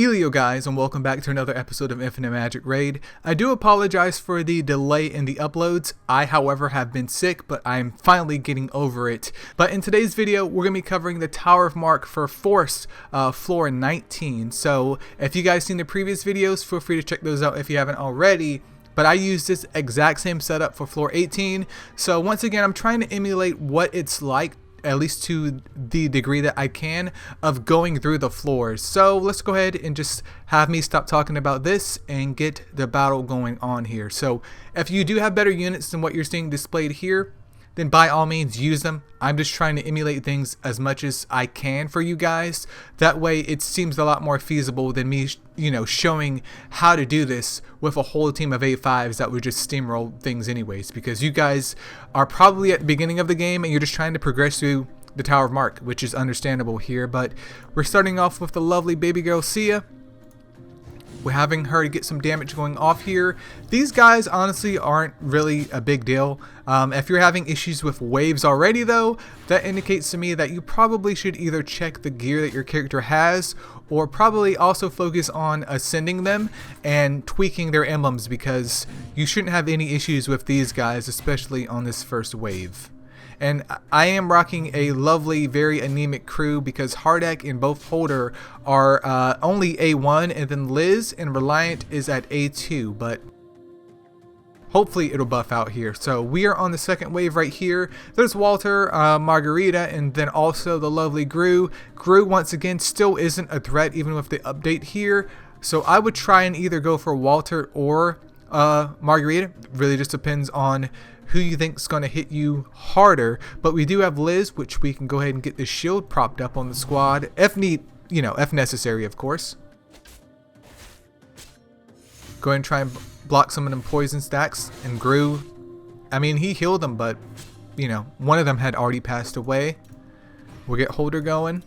Elio guys, and welcome back to another episode of Infinite Magicraid. I do apologize for the delay in the uploads. I, however, have been sick, but I'm finally getting over it. But in today's video, we're going to be covering the Tower of Mark for Force, floor 19. So if you guys seen the previous videos, feel free to check those out if you haven't already. But I use this exact same setup for floor 18. So once again, I'm trying to emulate what it's like, at least to the degree that I can, of going through the floors. So let's go ahead and just have me stop talking about this and get the battle going on here. So if you do have better units than what you're seeing displayed here, then by all means use them. I'm just trying to emulate things as much as I can for you guys. That way it seems a lot more feasible than me, showing how to do this with a whole team of A5s that would just steamroll things anyways. Because you guys are probably at the beginning of the game and you're just trying to progress through the Tower of Mark, which is understandable here. But we're starting off with the lovely baby girl Sia. We're having her get some damage going off here. These guys honestly aren't really a big deal. If you're having issues with waves already though, that indicates to me that you probably should either check the gear that your character has, or probably also focus on ascending them and tweaking their emblems, because you shouldn't have any issues with these guys, especially on this first wave. And I am rocking a lovely, very anemic crew because Hardak and both Holder are only A1, and then Liz and Reliant is at A2, but hopefully it'll buff out here. So we are on the second wave right here. There's Walter, Margarita, and then also the lovely Gru. Gru, once again, still isn't a threat even with the update here. So I would try and either go for Walter or Margarita. It really just depends on who you think is going to hit you harder. But we do have Liz, which we can go ahead and get the shield propped up on the squad if if necessary, of course. Go ahead and try and block some of them poison stacks. And Gru, I mean, he healed them, but one of them had already passed away. We'll get Holder going,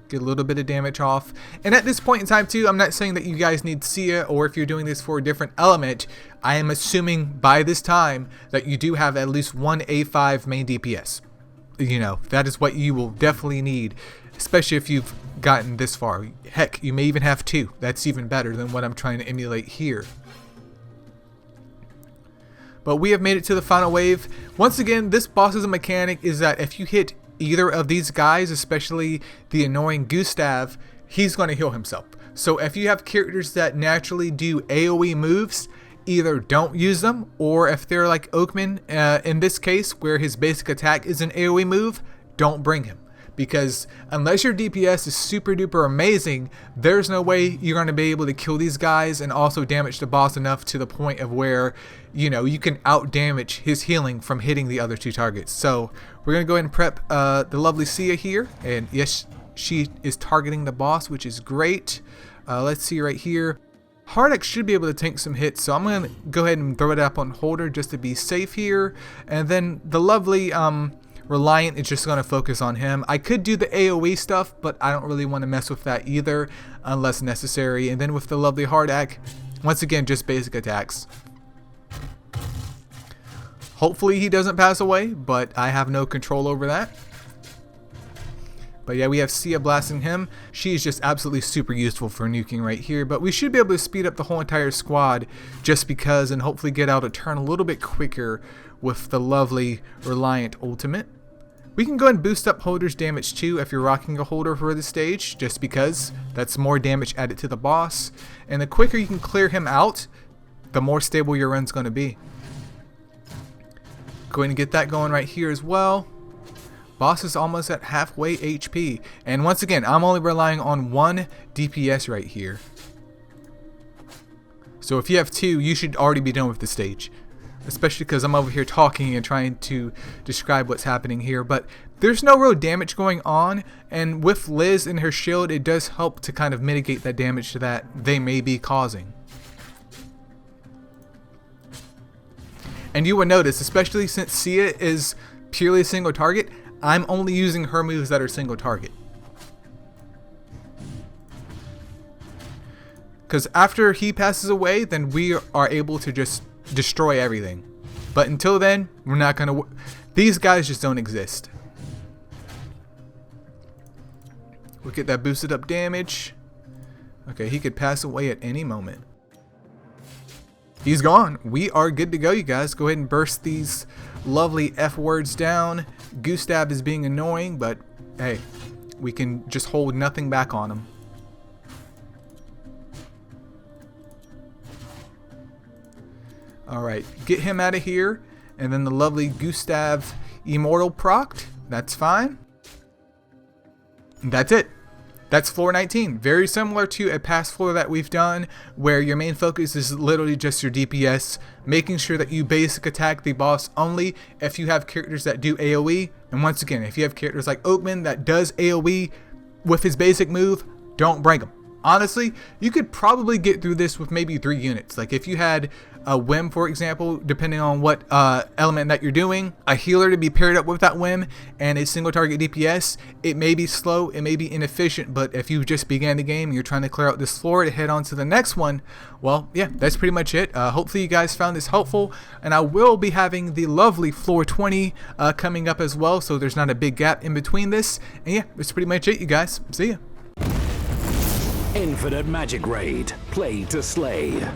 get a little bit of damage off. And at this point in time too, I'm not saying that you guys need Sia, or if you're doing this for a different element, I am assuming by this time that you do have at least one A5 main DPS. That is what you will definitely need, especially if you've gotten this far. Heck, you may even have two. That's even better than what I'm trying to emulate here. But we have made it to the final wave. Once again, this boss's mechanic is that if you hit either of these guys, especially the annoying Gustav, he's going to heal himself. So if you have characters that naturally do AoE moves, either don't use them, or if they're like Oakman, in this case, where his basic attack is an AoE move, don't bring him. Because unless your DPS is super duper amazing, there's no way you're going to be able to kill these guys and also damage the boss enough to the point of where, you can out damage his healing from hitting the other two targets. So we're going to go ahead and prep the lovely Sia here. And yes, she is targeting the boss, which is great. Let's see right here. Hardak should be able to tank some hits, so I'm going to go ahead and throw it up on Holder just to be safe here. And then the lovely Reliant is just going to focus on him. I could do the AoE stuff, but I don't really want to mess with that either unless necessary. And then with the lovely Hardak, once again, just basic attacks. Hopefully he doesn't pass away, but I have no control over that. But yeah, we have Sia blasting him. She is just absolutely super useful for nuking right here. But we should be able to speed up the whole entire squad just because, and hopefully get out a turn a little bit quicker with the lovely Reliant ultimate. We can go ahead and boost up Holder's damage too if you're rocking a Holder for this stage, just because that's more damage added to the boss. And the quicker you can clear him out, the more stable your run's going to be. Go ahead and get that going right here as well. Boss is almost at halfway HP. And once again, I'm only relying on one DPS right here. So if you have two, you should already be done with the stage. Especially because I'm over here talking and trying to describe what's happening here. But there's no real damage going on. And with Liz and her shield, it does help to kind of mitigate that damage that they may be causing. And you will notice, especially since Sia is purely a single target, I'm only using her moves that are single target. Because after he passes away, then we are able to just destroy everything. But until then, we're not going to... These guys just don't exist. We'll get that boosted up damage. Okay, he could pass away at any moment. He's gone. We are good to go, you guys. Go ahead and burst these lovely F words down. Gustav is being annoying, but hey, we can just hold nothing back on him. Alright, get him out of here. And then the lovely Gustav Immortal procced. That's fine. And that's it. That's floor 19. Very similar to a past floor that we've done, where your main focus is literally just your DPS, making sure that you basic attack the boss only if you have characters that do AoE. And once again, if you have characters like Oakman that does AoE with his basic move, don't bring him. Honestly, you could probably get through this with maybe 3 units. Like if you had a whim, for example, depending on what element that you're doing, a healer to be paired up with that whim, and a single target DPS, it may be slow, it may be inefficient, but if you just began the game and you're trying to clear out this floor to head on to the next one, well, yeah, that's pretty much it. Hopefully you guys found this helpful, and I will be having the lovely floor 20 coming up as well, so there's not a big gap in between this. And yeah, that's pretty much it, you guys. See ya. Infinite Magicraid. Play to slay.